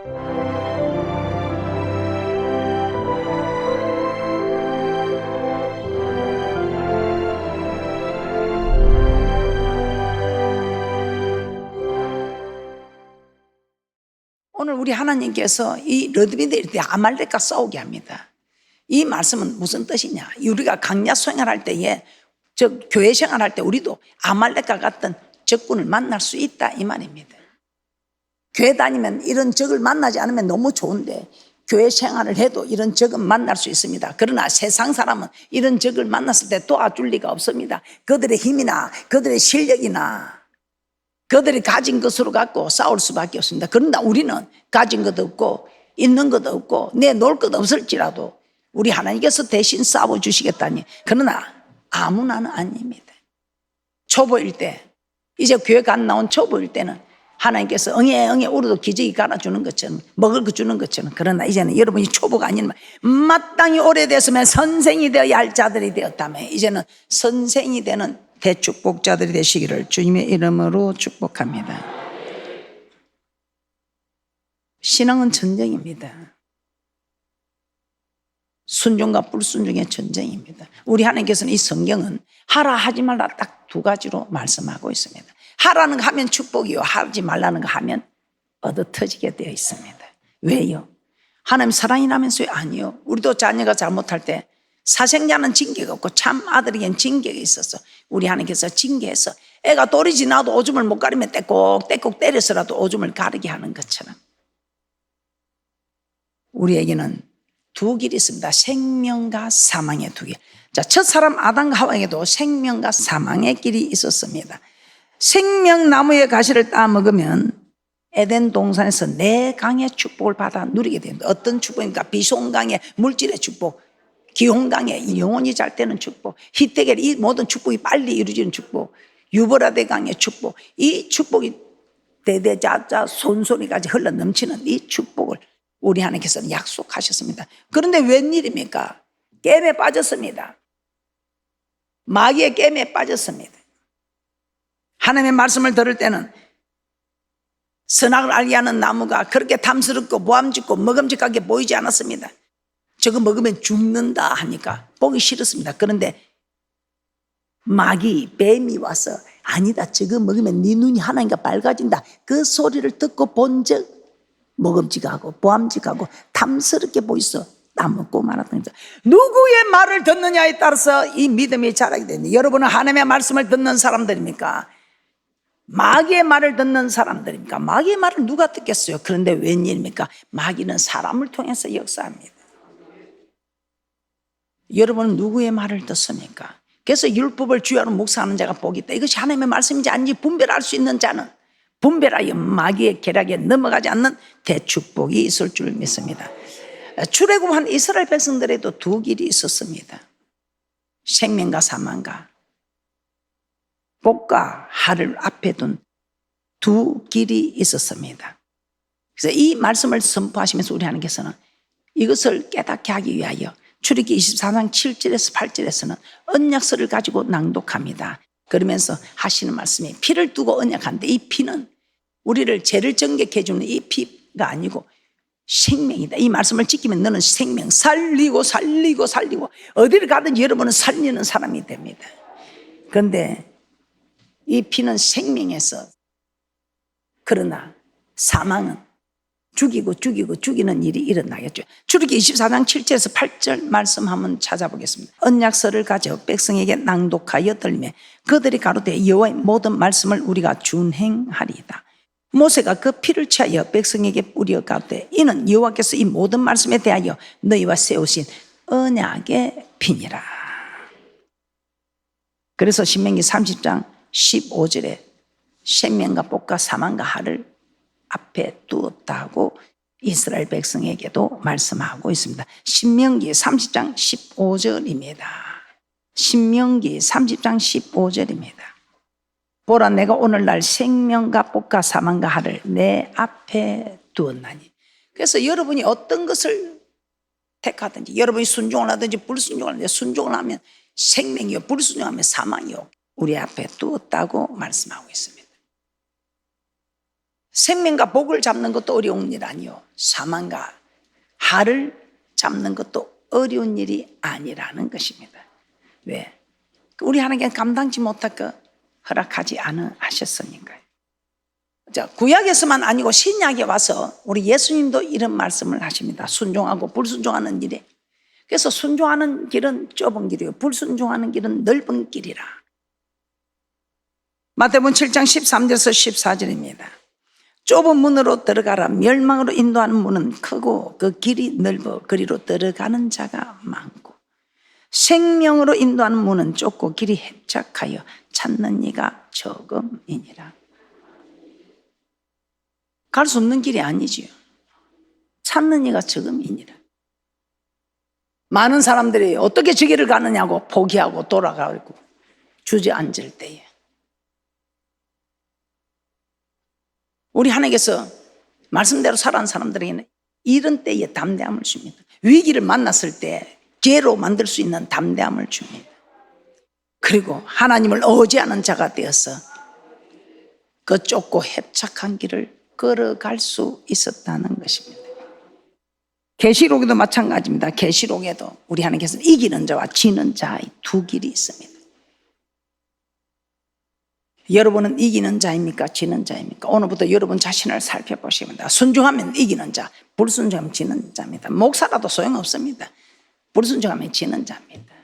오늘 우리 하나님께서 이 르드비들 때 아말렉과 싸우게 합니다. 이 말씀은 무슨 뜻이냐? 우리가 강야 생활할 때에 교회 생활할 때 우리도 아말렉과 같은 적군을 만날 수 있다 이 말입니다. 교회 다니면 이런 적을 만나지 않으면 너무 좋은데 교회 생활을 해도 이런 적은 만날 수 있습니다. 그러나 세상 사람은 이런 적을 만났을 때 도와줄 리가 없습니다. 그들의 힘이나 그들의 실력이나 그들이 가진 것으로 갖고 싸울 수밖에 없습니다. 그런데 우리는 가진 것도 없고 있는 것도 없고 내놓을 것도 없을지라도 우리 하나님께서 대신 싸워주시겠다니. 그러나 아무나는 아닙니다. 초보일 때, 이제 교회 간 나온 초보일 때는 하나님께서 응애 우리도 기저귀 갈아주는 것처럼 먹을 거 주는 것처럼. 그러나 이제는 여러분이 초보가 아니면 마땅히 오래됐으면 선생이 되어야 할 자들이 되었다며 이제는 선생이 되는 대축복자들이 되시기를 주님의 이름으로 축복합니다. 신앙은 전쟁입니다. 순종과 불순종의 전쟁입니다. 우리 하나님께서는 이 성경은 하라 하지 말라 딱 두 가지로 말씀하고 있습니다. 하라는 거 하면 축복이요, 하지 말라는 거 하면 얻어터지게 되어 있습니다. 왜요? 하나님 사랑이라면서요? 아니요. 우리도 자녀가 잘못할 때 사생자는 징계가 없고 참 아들에겐 징계가 있어서 우리 하나님께서 징계해서 애가 돌이 지나도 오줌을 못 가리면 떼꼭 때려서라도 오줌을 가르게 하는 것처럼 우리에게는 두 길이 있습니다. 생명과 사망의 두 길. 자, 첫 사람 아담과 하와에게도 생명과 사망의 길이 있었습니다. 생명나무의 가시를 따먹으면 에덴 동산에서 네 강의 축복을 받아 누리게 됩니다. 어떤 축복입니까? 비송강의 물질의 축복, 기홍강의 영혼이 잘 되는 축복, 희태겔 이 모든 축복이 빨리 이루어지는 축복, 유보라데 강의 축복, 이 축복이 대대자자 손소리까지 흘러 넘치는 이 축복을 우리 하나님께서는 약속하셨습니다. 그런데 웬일입니까? 겜에 빠졌습니다. 마귀의 겜에 빠졌습니다. 하나님의 말씀을 들을 때는 선악을 알게 하는 나무가 그렇게 탐스럽고 모함짓고 먹음직하게 보이지 않았습니다. 저거 먹으면 죽는다 하니까 보기 싫었습니다. 그런데 마귀, 뱀이 와서 아니다, 저거 먹으면 네 눈이 하나님과 밝아진다, 그 소리를 듣고 본즉 먹음직하고 보암직하고 탐스럽게 보이소 따먹고 말았던 거죠. 누구의 말을 듣느냐에 따라서 이 믿음이 자라게 됩니다. 여러분은 하나님의 말씀을 듣는 사람들입니까? 마귀의 말을 듣는 사람들입니까? 마귀의 말을 누가 듣겠어요? 그런데 웬일입니까? 마귀는 사람을 통해서 역사합니다. 여러분은 누구의 말을 듣습니까? 그래서 율법을 주야로 묵상하는 자가 복이 있다. 이것이 하나님의 말씀인지 아닌지 분별할 수 있는 자는 분별하여 마귀의 계략에 넘어가지 않는 대축복이 있을 줄 믿습니다. 출애굽한 이스라엘 백성들에도 두 길이 있었습니다. 생명과 사망과 복과 하를 앞에 둔 두 길이 있었습니다. 그래서 이 말씀을 선포하시면서 우리 하나님께서는 이것을 깨닫게 하기 위하여 출애굽기 24장 7절에서 8절에서는 언약서를 가지고 낭독합니다. 그러면서 하시는 말씀이 피를 두고 언약한데 이 피는 우리를 죄를 정결케 해주는 이 피가 아니고 생명이다. 이 말씀을 지키면 너는 생명 살리고 어디를 가든지 여러분은 살리는 사람이 됩니다. 그런데 이 피는 생명에서, 그러나 사망은 죽이는 일이 일어나겠죠. 출애굽기 24장 7절에서 8절 말씀 한번 찾아보겠습니다. 언약서를 가져 백성에게 낭독하여 들리며 그들이 가로되 여호와의 모든 말씀을 우리가 준행하리이다. 모세가 그 피를 취하여 백성에게 뿌려 가로되 이는 여호와께서 이 모든 말씀에 대하여 너희와 세우신 언약의 피니라. 그래서 신명기 30장 15절에 생명과 복과 사망과 하를 앞에 두었다고 이스라엘 백성에게도 말씀하고 있습니다. 신명기 30장 15절입니다. 신명기 30장 15절입니다. 보라, 내가 오늘날 생명과 복과 사망과 하를 내 앞에 두었나니. 그래서 여러분이 어떤 것을 택하든지, 여러분이 순종을 하든지 불순종을 하든지, 순종을 하면 생명이요, 불순종하면 사망이요, 우리 앞에 두었다고 말씀하고 있습니다. 생명과 복을 잡는 것도 어려운 일 아니요, 사망과 하를 잡는 것도 어려운 일이 아니라는 것입니다. 왜? 우리 하나님께서 감당치 못하고 허락하지 않으셨으니까요. 자, 구약에서만 아니고 신약에 와서 우리 예수님도 이런 말씀을 하십니다. 순종하고 불순종하는 일에. 그래서 순종하는 길은 좁은 길이요, 불순종하는 길은 넓은 길이라. 마태복음 7장 13절에서 14절입니다. 좁은 문으로 들어가라. 멸망으로 인도하는 문은 크고 그 길이 넓어 그리로 들어가는 자가 많고, 생명으로 인도하는 문은 좁고 길이 협착하여 찾는 이가 적음이니라. 갈 수 없는 길이 아니지요. 찾는 이가 적음이니라. 많은 사람들이 어떻게 저 길을 가느냐고 포기하고 돌아가고 주저앉을 때에 우리 하나님께서 말씀대로 살아온 사람들에게는 이런 때에 담대함을 줍니다. 위기를 만났을 때 기회로 만들 수 있는 담대함을 줍니다. 그리고 하나님을 의지하는 자가 되어서 그 좁고 협착한 길을 걸어갈 수 있었다는 것입니다. 계시록에도 마찬가지입니다. 계시록에도 우리 하나님께서는 이기는 자와 지는 자의 두 길이 있습니다. 여러분은 이기는 자입니까? 지는 자입니까? 오늘부터 여러분 자신을 살펴보십니다. 순종하면 이기는 자, 불순종하면 지는 자입니다. 목사라도 소용없습니다. 불순종하면 지는 자입니다.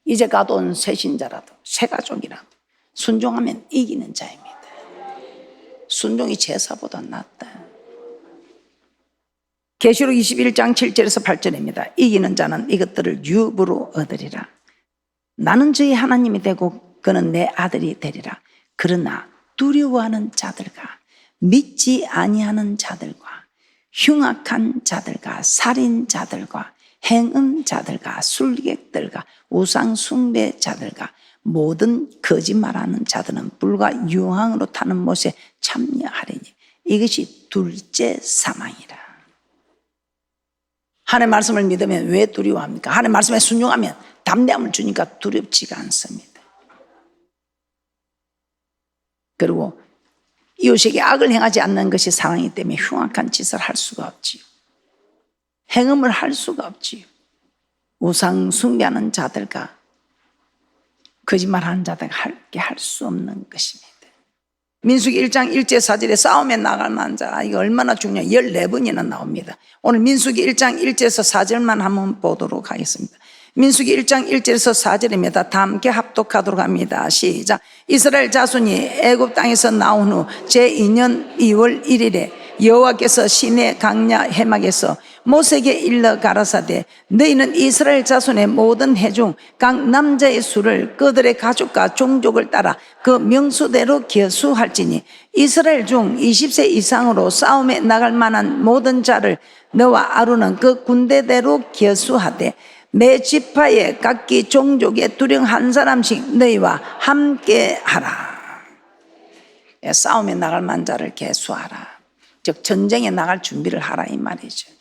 이제 가둬온 새 신자라도, 새 가족이라도 순종하면 이기는 자입니다. 순종이 제사보다 낫다. 계시록 21장 7절에서 8절입니다. 이기는 자는 이것들을 유업으로 얻으리라. 나는 저희 하나님이 되고 그는 내 아들이 되리라. 그러나 두려워하는 자들과 믿지 아니하는 자들과 흉악한 자들과 살인자들과 행음자들과 술객들과 우상숭배자들과 모든 거짓말하는 자들은 불과 유황으로 타는 못에 참여하리니 이것이 둘째 사망이라. 하나님의 말씀을 믿으면 왜 두려워합니까? 하나님의 말씀에 순종하면 담대함을 주니까 두렵지가 않습니다. 그리고 이웃에게 악을 행하지 않는 것이 사랑이기 때문에 흉악한 짓을 할 수가 없지요. 행음을 할 수가 없지요. 우상 숭배하는 자들과 거짓말하는 자들과 함께 할 수 없는 것입니다. 민수기 1장 1절 4절에 싸움에 나갈 만한 자, 이거 얼마나 중요해요. 14번이나 나옵니다. 오늘 민수기 1장 1절에서 4절만 한번 보도록 하겠습니다. 민수기 1장 1절에서 4절입니다. 다 함께 합독하도록 합니다. 시작. 이스라엘 자손이 애굽 땅에서 나온 후 제2년 2월 1일에 여호와께서 시내 강야 해막에서 모세에게 일러 가라사대 너희는 이스라엘 자손의 모든 해중 각 남자의 수를 그들의 가족과 종족을 따라 그 명수대로 계수할지니 이스라엘 중 20세 이상으로 싸움에 나갈 만한 모든 자를 너와 아론은 그 군대대로 계수하되 매 지파의 각기 종족의 두령 한 사람씩 너희와 함께 하라. 싸움에 나갈 만한 자를 계수하라. 즉 전쟁에 나갈 준비를 하라 이 말이죠.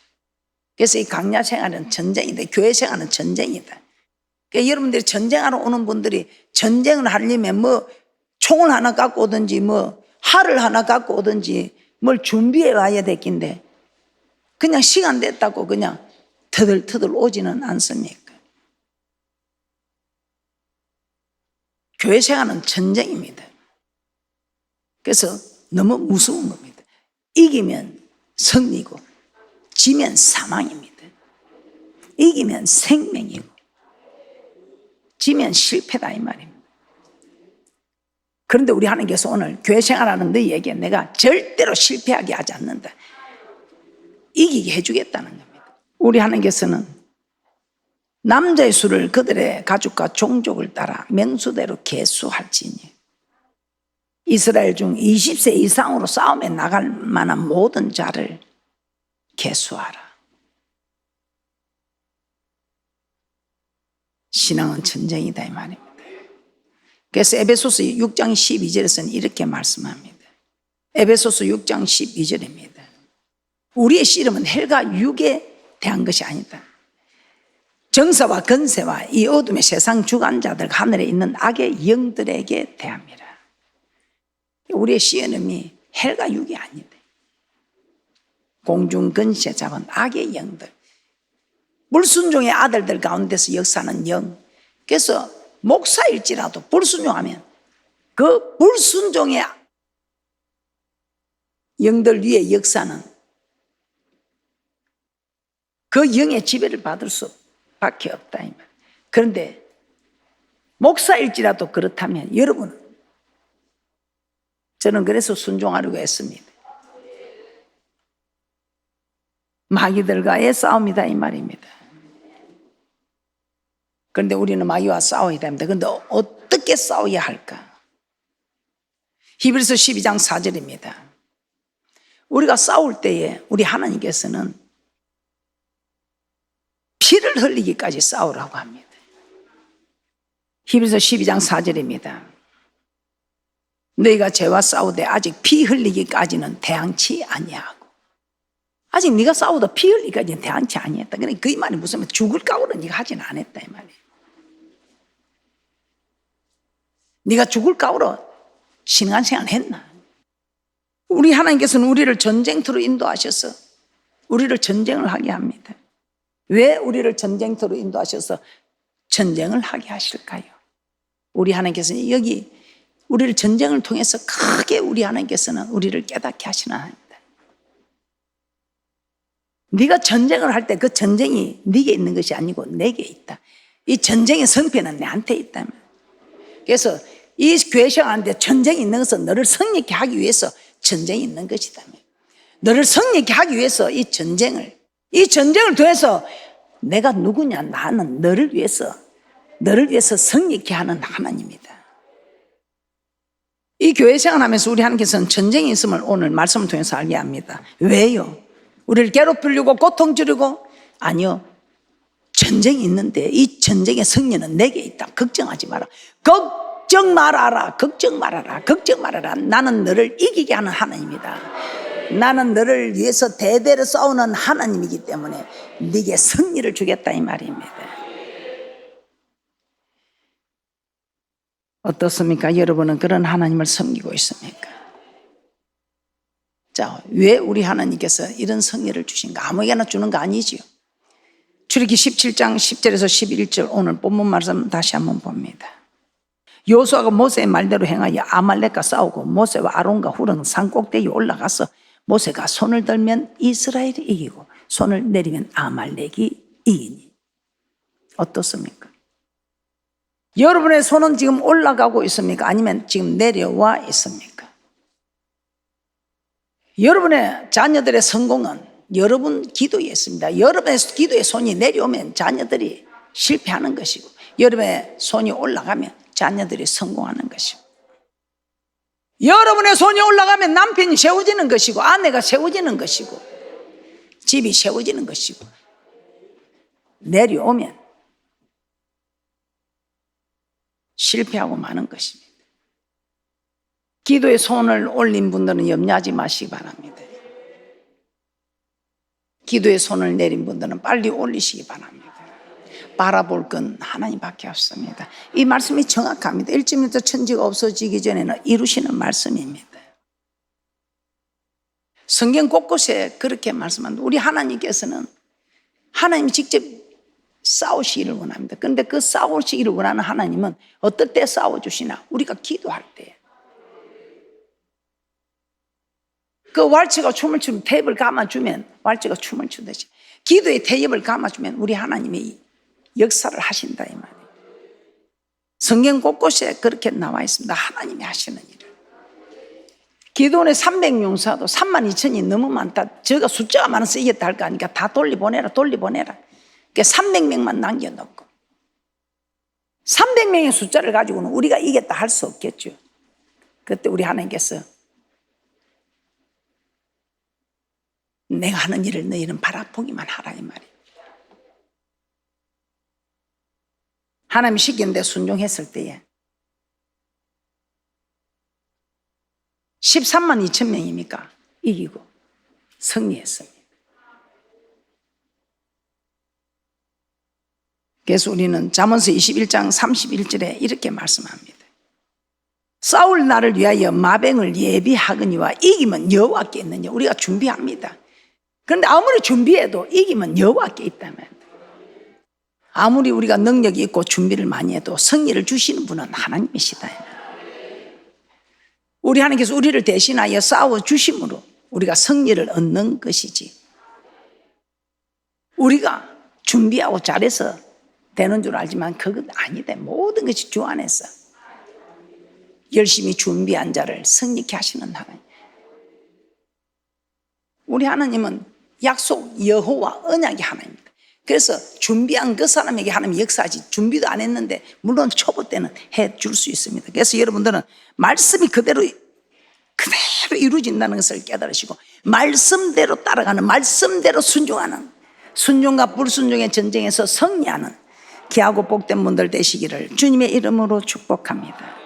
그래서 이 강야 생활은 전쟁이다. 교회 생활은 전쟁이다. 그러니까 여러분들이 전쟁하러 오는 분들이 전쟁을 하려면 뭐 총을 하나 갖고 오든지 뭐 활을 하나 갖고 오든지 뭘 준비해 와야 됐긴데 그냥 시간 됐다고 그냥 터들터들 오지는 않습니까? 교회 생활은 전쟁입니다. 그래서 너무 무서운 겁니다. 이기면 승리고 지면 사망입니다. 이기면 생명이고 지면 실패다 이 말입니다. 그런데 우리 하나님께서 오늘 교회 생활하는 너희에게 내가 절대로 실패하게 하지 않는다. 이기게 해주겠다는 겁니다. 우리 하나님께서는 남자의 수를 그들의 가족과 종족을 따라 명수대로 계수할지니 이스라엘 중 20세 이상으로 싸움에 나갈 만한 모든 자를 계수하라. 신앙은 전쟁이다 이 말입니다. 그래서 에베소서 6장 12절에서는 이렇게 말씀합니다. 에베소서 6장 12절입니다. 우리의 씨름은 혈과 육에 대한 것이 아니다. 정사와 건세와 이 어둠의 세상 주관자들 하늘에 있는 악의 영들에게 대합니다. 우리의 씨름이 헬과 육이 아닌데 공중 근시에 잡은 악의 영들, 불순종의 아들들 가운데서 역사하는 영. 그래서 목사일지라도 불순종하면 그 불순종의 영들 위에 역사는 그 영의 지배를 받을 수밖에 없다. 그런데 목사일지라도 그렇다면 여러분은, 저는 그래서 순종하려고 했습니다. 마귀들과의 싸움이다 이 말입니다. 그런데 우리는 마귀와 싸워야 됩니다. 그런데 어떻게 싸워야 할까? 히브리서 12장 4절입니다. 우리가 싸울 때에 우리 하나님께서는 피를 흘리기까지 싸우라고 합니다. 히브리서 12장 4절입니다. 너희가 죄와 싸우되 아직 피 흘리기까지는 대항치 아니하고. 아직 네가 싸우다 피 흘리기까지는 대항치 아니했다. 그러니까 그 말이 무슨 말, 죽을 각오로 네가 하진 않았다 이 말이에요. 네가 죽을 각오로 신앙생활 했나? 우리 하나님께서는 우리를 전쟁터로 인도하셔서 우리를 전쟁을 하게 합니다. 왜 우리를 전쟁터로 인도하셔서 전쟁을 하게 하실까요? 우리 하나님께서는 여기 우리를 전쟁을 통해서 크게 우리 하나님께서는 우리를 깨닫게 하시는 하나님입니다. 네가 전쟁을 할 때 그 전쟁이 네게 있는 것이 아니고 내게 있다. 이 전쟁의 성패는 내한테 있다. 그래서 이 교회 생활하는데 전쟁이 있는 것은 너를 성립케 하기 위해서 전쟁이 있는 것이다. 너를 성립케 하기 위해서 이 전쟁을 통해서 내가 누구냐? 나는 너를 위해서 성립케 하는 하나님이다. 이 교회 생활하면서 우리 하나님께서는 전쟁이 있음을 오늘 말씀을 통해서 알게 합니다. 왜요? 우리를 괴롭히려고 고통 주려고? 아니요. 전쟁이 있는데 이 전쟁의 승리는 내게 있다. 걱정하지 마라. 걱정 말아라. 나는 너를 이기게 하는 하나님이다. 나는 너를 위해서 대대로 싸우는 하나님이기 때문에 네게 승리를 주겠다 이 말입니다. 어떻습니까? 여러분은 그런 하나님을 섬기고 있습니까? 자, 왜 우리 하나님께서 이런 승리를 주신가? 아무에게나 주는 거 아니지요. 출애굽기 17장 10절에서 11절 오늘 본문 말씀 다시 한번 봅니다. 여호수아가 모세의 말대로 행하여 아말렉과 싸우고 모세와 아론과 훌은 산 꼭대기에 올라가서 모세가 손을 들면 이스라엘이 이기고 손을 내리면 아말렉이 이기니. 어떻습니까? 여러분의 손은 지금 올라가고 있습니까? 아니면 지금 내려와 있습니까? 여러분의 자녀들의 성공은 여러분 기도에 있습니다. 여러분의 기도의 손이 내려오면 자녀들이 실패하는 것이고 여러분의 손이 올라가면 자녀들이 성공하는 것이고 여러분의 손이 올라가면 남편이 세워지는 것이고 아내가 세워지는 것이고 집이 세워지는 것이고 내려오면 실패하고 마는 것입니다. 기도에 손을 올린 분들은 염려하지 마시기 바랍니다. 기도에 손을 내린 분들은 빨리 올리시기 바랍니다. 바라볼 건 하나님밖에 없습니다. 이 말씀이 정확합니다. 일찍부터 천지가 없어지기 전에는 이루시는 말씀입니다. 성경 곳곳에 그렇게 말씀합니다. 우리 하나님께서는 하나님이 직접 싸우시기를 원합니다. 그런데 그 싸우시기를 원하는 하나님은 어떨 때 싸워주시나? 우리가 기도할 때. 그 왈츠가 춤을 추면 테이프를 감아주면 왈츠가 춤을 추듯이 기도의 테이프를 감아주면 우리 하나님이 역사를 하신다 이 말이에요. 성경 곳곳에 그렇게 나와 있습니다. 하나님이 하시는 일을. 기도원의 300용사도 32,000이 너무 많다. 저가 숫자가 많아서 이겼다 할 거 아니까 다 돌려보내라. 그러니까 300명만 남겨놓고 300명의 숫자를 가지고는 우리가 이겼다 할 수 없겠죠. 그때 우리 하나님께서 내가 하는 일을 너희는 바라보기만 하라 이 말이에요. 하나님이 시키는데 순종했을 때에 13만 2천 명이니까 이기고 승리했습니다. 그래서 우리는 잠언서 21장 31절에 이렇게 말씀합니다. 싸울 날을 위하여 마병을 예비하거니와 이기면 여호와께 있느냐. 우리가 준비합니다. 그런데 아무리 준비해도 이기면 여호와께 있다면, 아무리 우리가 능력이 있고 준비를 많이 해도 승리를 주시는 분은 하나님이시다. 우리 하나님께서 우리를 대신하여 싸워 주심으로 우리가 승리를 얻는 것이지, 우리가 준비하고 잘해서 되는 줄 알지만 그건 아니다. 모든 것이 주 안에서 열심히 준비한 자를 승리케 하시는 하나님. 우리 하나님은 약속, 여호와, 언약의 하나님입니다. 그래서 준비한 그 사람에게 하나님이 역사하지, 준비도 안 했는데 물론 초보 때는 해줄 수 있습니다. 그래서 여러분들은 말씀이 그대로 이루어진다는 것을 깨달으시고, 말씀대로 따라가는, 말씀대로 순종하는, 순종과 불순종의 전쟁에서 승리하는 귀하고 복된 분들 되시기를 주님의 이름으로 축복합니다.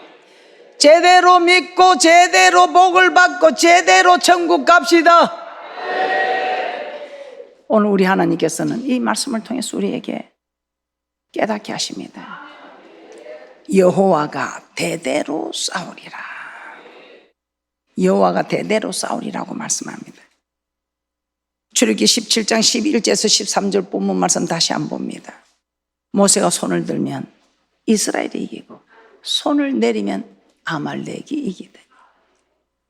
제대로 믿고 제대로 복을 받고 제대로 천국 갑시다. 오늘 우리 하나님께서는 이 말씀을 통해서 우리에게 깨닫게 하십니다. 여호와가 대대로 싸우리라. 여호와가 대대로 싸우리라고 말씀합니다. 출애굽기 17장 11절에서 13절 본문 말씀 다시 한번 봅니다. 모세가 손을 들면 이스라엘이 이기고 손을 내리면 아말렉이 이기더니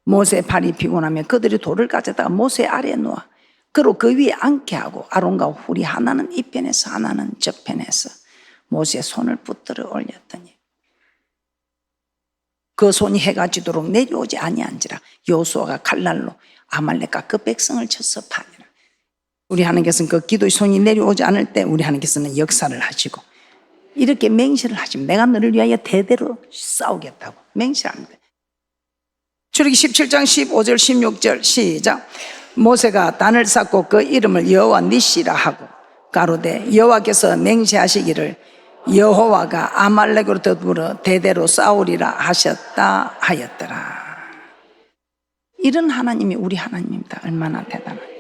모세 발이 피곤하면 그들이 돌을 가져다가 모세 아래에 놓아 그로 그 위에 앉게 하고 아론과 훌이 하나는 이 편에서 하나는 저 편에서 모세의 손을 붙들어 올렸더니 그 손이 해가 지도록 내려오지 아니한지라 여호수아가 칼날로 아말렉과 그 백성을 쳐서 파니라. 우리 하나님께서는 그 기도의 손이 내려오지 않을 때 우리 하나님께서는 역사를 하시고 이렇게 맹세를 하시면 내가 너를 위하여 대대로 싸우겠다고 맹세합니다. 출애굽기 17장 15절 16절 시작. 모세가 단을 쌓고 그 이름을 여호와 니시라 하고 가로되 여호와께서 맹세하시기를 여호와가 아말렉으로 더불어 대대로 싸우리라 하셨다 하였더라. 이런 하나님이 우리 하나님입니다. 얼마나 대단합니까?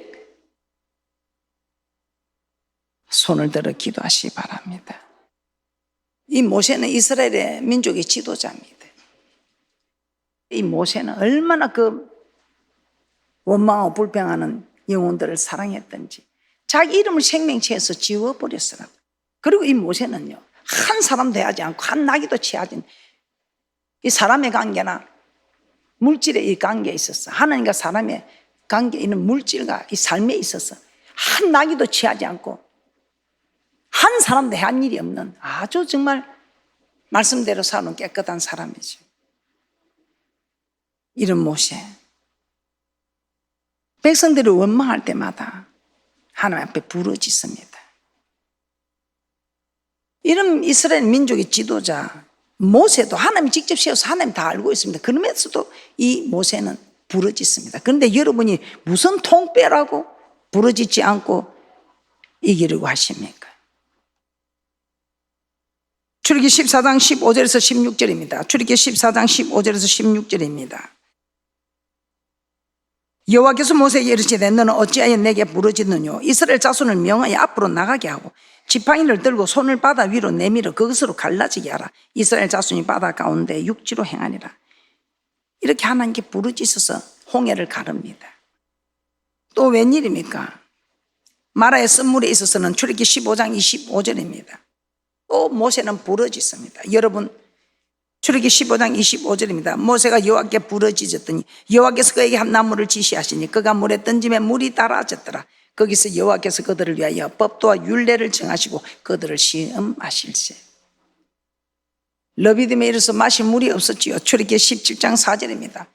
손을 들어 기도하시기 바랍니다. 이 모세는 이스라엘의 민족의 지도자입니다. 이 모세는 얼마나 그 원망하고 불평하는 영혼들을 사랑했던지 자기 이름을 생명체에서 지워버렸어요. 그리고 이 모세는요, 한 사람도 하지 않고 한 나기도 취하지, 이 사람의 관계나 물질의 이 관계에 있어서 하나님과 사람의 관계에 있는 물질과 이 삶에 있어서 한 나기도 취하지 않고 한 사람도 한 일이 없는 아주 정말 말씀대로 사는 깨끗한 사람이죠. 이런 모세, 백성들을 원망할 때마다 하나님 앞에 부르짖습니다. 이런 이스라엘 민족의 지도자 모세도 하나님이 직접 세워서 하나님 다 알고 있습니다. 그러면서도 이 모세는 부르짖습니다. 그런데 여러분이 무슨 통빼라고 부르짖지 않고 이기려고 하십니까? 출애굽기 14장 15절에서 16절입니다. 출애굽기 14장 15절에서 16절입니다. 여호와께서 모세에게 이르시되 너는 어찌하여 내게 부르짖느뇨? 이스라엘 자손을 명하여 앞으로 나가게 하고 지팡이를 들고 손을 바다 위로 내밀어 그것으로 갈라지게 하라. 이스라엘 자손이 바다 가운데 육지로 행하니라. 이렇게 하나님께 부르짖어서 홍해를 가릅니다. 또 웬일입니까? 마라의 쓴물에 있어서는 출애굽기 15장 25절입니다. 또 모세는 부르짖습니다. 여러분, 출애굽기 15장 25절입니다. 모세가 여호와께 부르짖었더니 여호와께서 그에게 한 나무를 지시하시니 그가 물에 던지며 물이 달아졌더라. 거기서 여호와께서 그들을 위하여 법도와 율례를 정하시고 그들을 시험하실세. 러비딤에 이르러서 마실 물이 없었지요. 출애굽기 17장 4절입니다.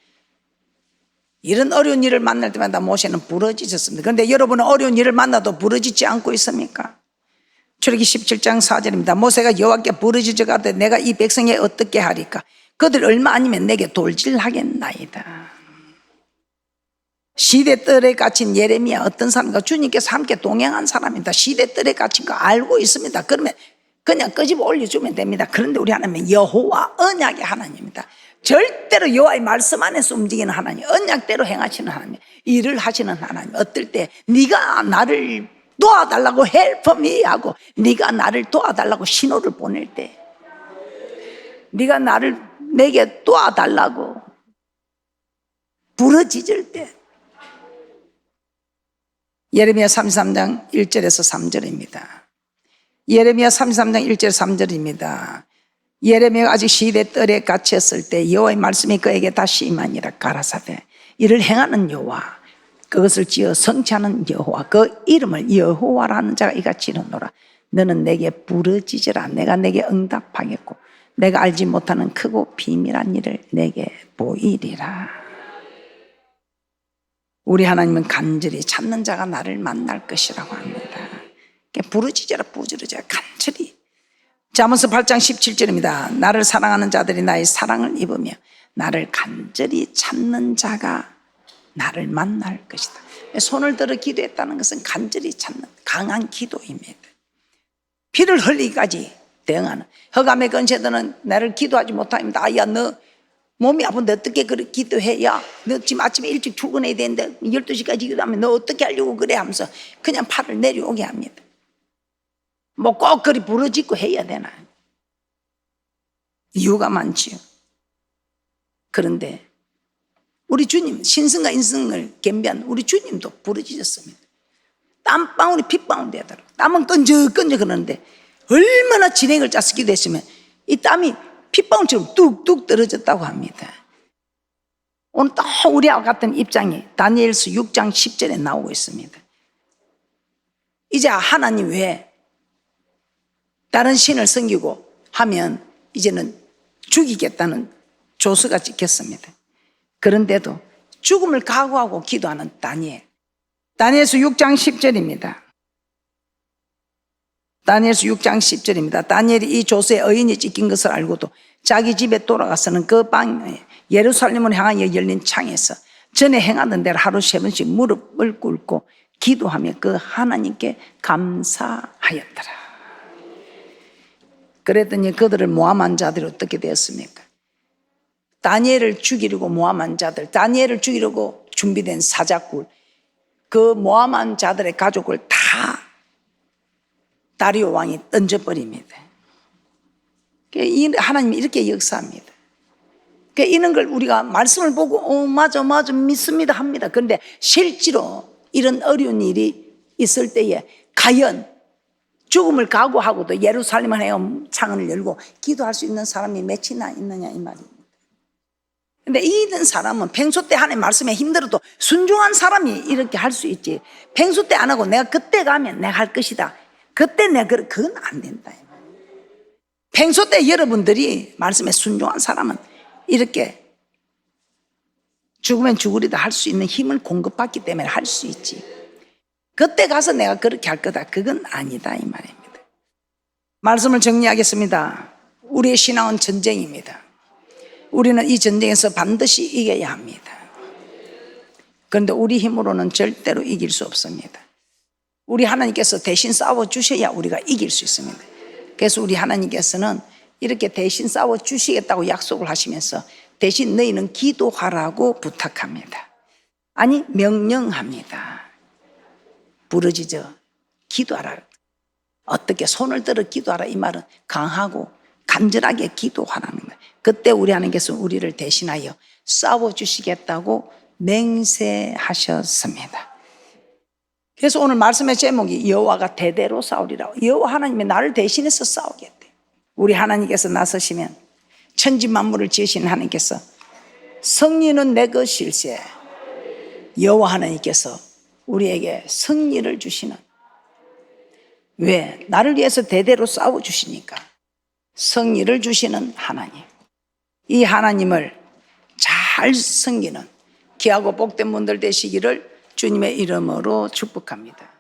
이런 어려운 일을 만날 때마다 모세는 부르짖었습니다. 그런데 여러분은 어려운 일을 만나도 부르짖지 않고 있습니까? 출애굽기 17장 4절입니다. 모세가 여호와께 부르짖어 가되 내가 이 백성에 어떻게 하리까? 그들 얼마 아니면 내게 돌질하겠나이다. 시대뜰에 갇힌 예레미야 어떤 사람과 주님께서 함께 동행한 사람입니다. 시대뜰에 갇힌 거 알고 있습니다. 그러면 그냥 끄집어 올려주면 됩니다. 그런데 우리 하나님은 여호와 언약의 하나님입니다. 절대로 여호와의 말씀 안에서 움직이는 하나님, 언약대로 행하시는 하나님, 일을 하시는 하나님. 어떨 때 네가 나를 도와달라고 help me 하고 네가 나를 도와달라고 신호를 보낼 때, 네가 나를 내게 도와달라고 부르짖을 때 예레미야 33장 1절에서 3절입니다. 예레미야 33장 1절 3절입니다. 예레미야가 아직 시대 뜰에 갇혔을 때 여호와의 말씀이 그에게 다시 임하니라. 가라사대 이를 행하는 여호와 그것을 지어 성취하는 여호와 그 이름을 여호와라는 자가 이같이 이르노라. 너는 내게 부르짖으라. 내가 내게 응답하겠고 내가 알지 못하는 크고 비밀한 일을 내게 보이리라. 우리 하나님은 간절히 찾는 자가 나를 만날 것이라고 합니다. 부르짖으라 부르짖으라 간절히. 잠언서 8장 17절입니다. 나를 사랑하는 자들이 나의 사랑을 입으며 나를 간절히 찾는 자가 나를 만날 것이다. 손을 들어 기도했다는 것은 간절히 찾는 강한 기도입니다. 피를 흘리기까지 대응하는. 흑암의 건세들은 나를 기도하지 못합니다. 아야 너 몸이 아픈데 어떻게 그렇게 기도해? 야 너 지금 아침에 일찍 출근해야 되는데 12시까지 기도하면 너 어떻게 하려고 그래? 하면서 그냥 팔을 내려오게 합니다. 뭐 꼭 그리 부르짖고 해야 되나? 이유가 많지요. 그런데 우리 주님 신성과 인성을 겸비한 우리 주님도 부르짖었습니다. 땀방울이 핏방울 되더라고요. 땀은 끈적끈적 그러는데 얼마나 진행을 짜서 기도했으면 이 땀이 핏방울처럼 뚝뚝 떨어졌다고 합니다. 오늘 또 우리와 같은 입장이 다니엘서 6장 10절에 나오고 있습니다. 이제 하나님 외에 다른 신을 섬기고 하면 이제는 죽이겠다는 조서가 찍혔습니다. 그런데도 죽음을 각오하고 기도하는 다니엘. 다니엘서 6장 10절입니다. 다니엘서 6장 10절입니다. 다니엘이 이 조서에 의인이 찍힌 것을 알고도 자기 집에 돌아가서는 그 방에 예루살렘을 향하여 열린 창에서 전에 행하던 대로 하루 3번씩 무릎을 꿇고 기도하며 그 하나님께 감사하였더라. 그랬더니 그들을 모함한 자들이 어떻게 되었습니까? 다니엘을 죽이려고 모함한 자들, 다니엘을 죽이려고 준비된 사자굴, 그 모함한 자들의 가족을 다 다리오 왕이 던져버립니다. 하나님이 이렇게 역사합니다. 이런 걸 우리가 말씀을 보고 맞아 믿습니다 합니다. 그런데 실제로 이런 어려운 일이 있을 때에 과연 죽음을 각오하고도 예루살렘을 해어 창을 열고 기도할 수 있는 사람이 몇이나 있느냐 이 말입니다. 근데 이런 사람은 평소 때 하나님 말씀에 힘들어도 순종한 사람이 이렇게 할 수 있지. 평소 때 안 하고 내가 그때 가면 내가 할 것이다. 그때 내가 그건 안 된다. 평소 때 여러분들이 말씀에 순종한 사람은 이렇게 죽으면 죽으리다 할 수 있는 힘을 공급받기 때문에 할 수 있지. 그때 가서 내가 그렇게 할 거다. 그건 아니다 이 말입니다. 말씀을 정리하겠습니다. 우리의 신앙은 전쟁입니다. 우리는 이 전쟁에서 반드시 이겨야 합니다. 그런데 우리 힘으로는 절대로 이길 수 없습니다. 우리 하나님께서 대신 싸워주셔야 우리가 이길 수 있습니다. 그래서 우리 하나님께서는 이렇게 대신 싸워주시겠다고 약속을 하시면서 대신 너희는 기도하라고 부탁합니다. 아니 명령합니다. 부르짖어 기도하라. 어떻게 손을 들어 기도하라 이 말은 강하고 간절하게 기도하라는 거예요. 그때 우리 하나님께서 우리를 대신하여 싸워주시겠다고 맹세하셨습니다. 그래서 오늘 말씀의 제목이 여호와가 대대로 싸우리라. 여호와 하나님이 나를 대신해서 싸우겠대. 우리 하나님께서 나서시면 천지 만물을 지으신 하나님께서 승리는 내 것일세. 여호와 하나님께서 우리에게 승리를 주시는, 왜? 나를 위해서 대대로 싸워주시니까 승리를 주시는 하나님, 이 하나님을 잘 섬기는 귀하고 복된 분들 되시기를 주님의 이름으로 축복합니다.